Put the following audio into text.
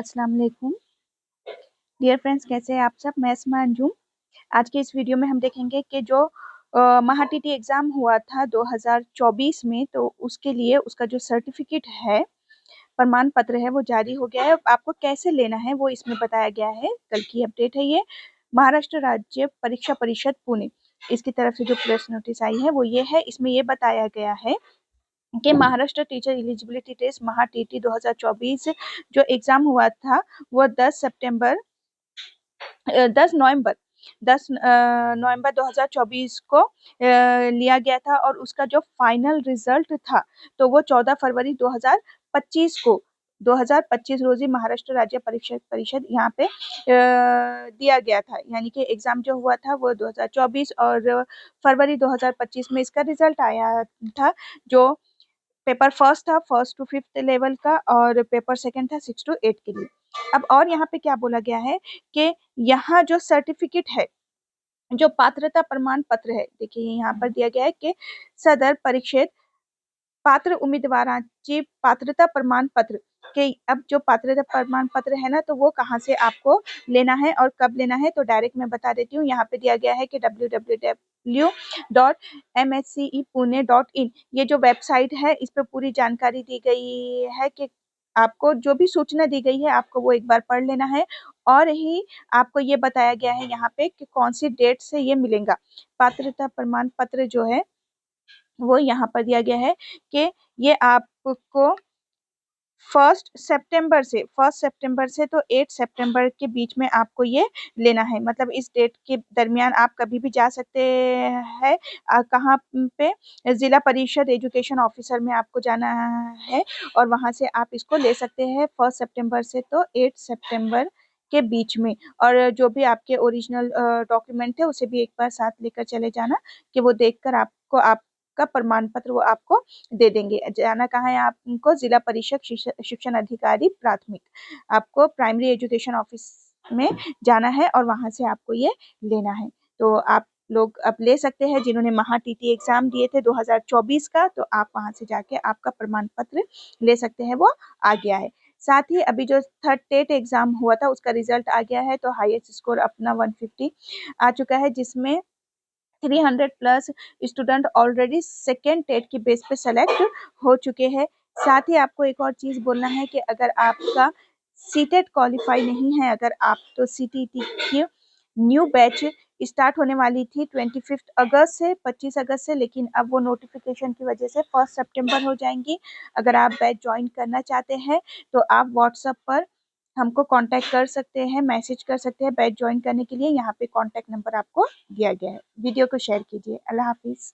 अस्सलाम वालेकुम dear friends, कैसे हैं आप सब। मैं अस्मा अंजुम। आज के इस वीडियो में हम देखेंगे कि जो महा टीटी एग्ज़ाम हुआ था 2024 में, तो उसके लिए उसका जो सर्टिफिकेट है, प्रमाण पत्र है, वो जारी हो गया है। आपको कैसे लेना है वो इसमें बताया गया है। कल की अपडेट है ये। महाराष्ट्र राज्य परीक्षा परिषद पुणे, इसकी तरफ से जो प्रेस नोटिस आई है वो ये है। इसमें ये बताया गया है कि महाराष्ट्र टीचर एलिजिबिलिटी टेस्ट महा टीटी 2024 जो एग्ज़ाम हुआ था वो 10 नवंबर 2024 को लिया गया था, और उसका जो फाइनल रिजल्ट था तो वो 14 फरवरी 2025 रोजी महाराष्ट्र राज्य परीक्षा परिषद यहाँ पे दिया गया था। यानी कि एग्जाम जो हुआ था वो 2024 और फरवरी 2025 में इसका रिजल्ट आया था। जो पेपर फर्स्ट था 1st to 5th लेवल का, और पेपर सेकंड था 6 to 8 के लिए। अब और यहाँ पे क्या बोला गया है कि यहाँ जो सर्टिफिकेट है, जो पात्रता प्रमाण पत्र है, देखिए यहाँ पर दिया गया है कि सदर परीक्षेत पात्र उम्मीदवारांची पात्रता प्रमाणपत्र के। अब जो पात्रता प्रमाण पत्र है ना, तो वो कहाँ से आपको लेना है और कब लेना है, तो डायरेक्ट मैं बता देती हूँ। यहाँ पे दिया गया है कि www.mscepune.in, ये जो वेबसाइट है इस पर पूरी जानकारी दी गई है कि आपको जो भी सूचना दी गई है आपको वो एक बार पढ़ लेना है। और ही आपको ये बताया गया है यहाँ पे कि कौन सी डेट से ये मिलेगा। पात्रता प्रमाण पत्र जो है वो यहाँ पर दिया गया है कि ये आपको 1 सितंबर से तो 8 सितंबर के बीच में आपको ये लेना है। मतलब इस डेट के दरमियान आप कभी भी जा सकते हैं। कहाँ पे, जिला परिषद एजुकेशन ऑफिसर में आपको जाना है, और वहाँ से आप इसको ले सकते हैं 1 सितंबर से तो 8 सितंबर के बीच में। और जो भी आपके ओरिजिनल डॉक्यूमेंट है उसे भी एक बार साथ लेकर चले जाना, कि वो देखकर आपको आपका प्रमाण पत्र वो आपको दे देंगे। जाना कहाँ है आपको, जिला परिषद शिक्षण अधिकारी प्राथमिक, आपको प्राइमरी एजुकेशन ऑफिस में जाना है और वहां से आपको ये लेना है। तो आप लोग अब ले सकते हैं जिन्होंने महा टीटी एग्जाम दिए थे 2024 का, तो आप वहां से जाके आपका प्रमाण पत्र ले सकते हैं, वो आ गया है। साथ ही अभी जो थर्ड टेट एग्जाम हुआ था उसका रिजल्ट आ गया है, तो हाईएस्ट स्कोर अपना 150 आ चुका है, जिसमें 300 plus student already second TET की बेस पे सेलेक्ट हो चुके हैं। साथ ही आपको एक और चीज़ बोलना है कि अगर आपका सीटेट क्वालिफाई नहीं है, अगर आप तो सीटीटी की न्यू बैच स्टार्ट होने वाली थी 25 अगस्त से 25 अगस्त से, लेकिन अब वो नोटिफिकेशन की वजह से 1 सितंबर हो जाएंगी। अगर आप बैच ज्वाइन करना चाहते हैं तो आप व्हाट्सएप पर हमको कांटेक्ट कर सकते हैं, मैसेज कर सकते हैं बैच ज्वाइन करने के लिए। यहाँ पे कांटेक्ट नंबर आपको दिया गया है। वीडियो को शेयर कीजिए। अल्लाह हाफिज़।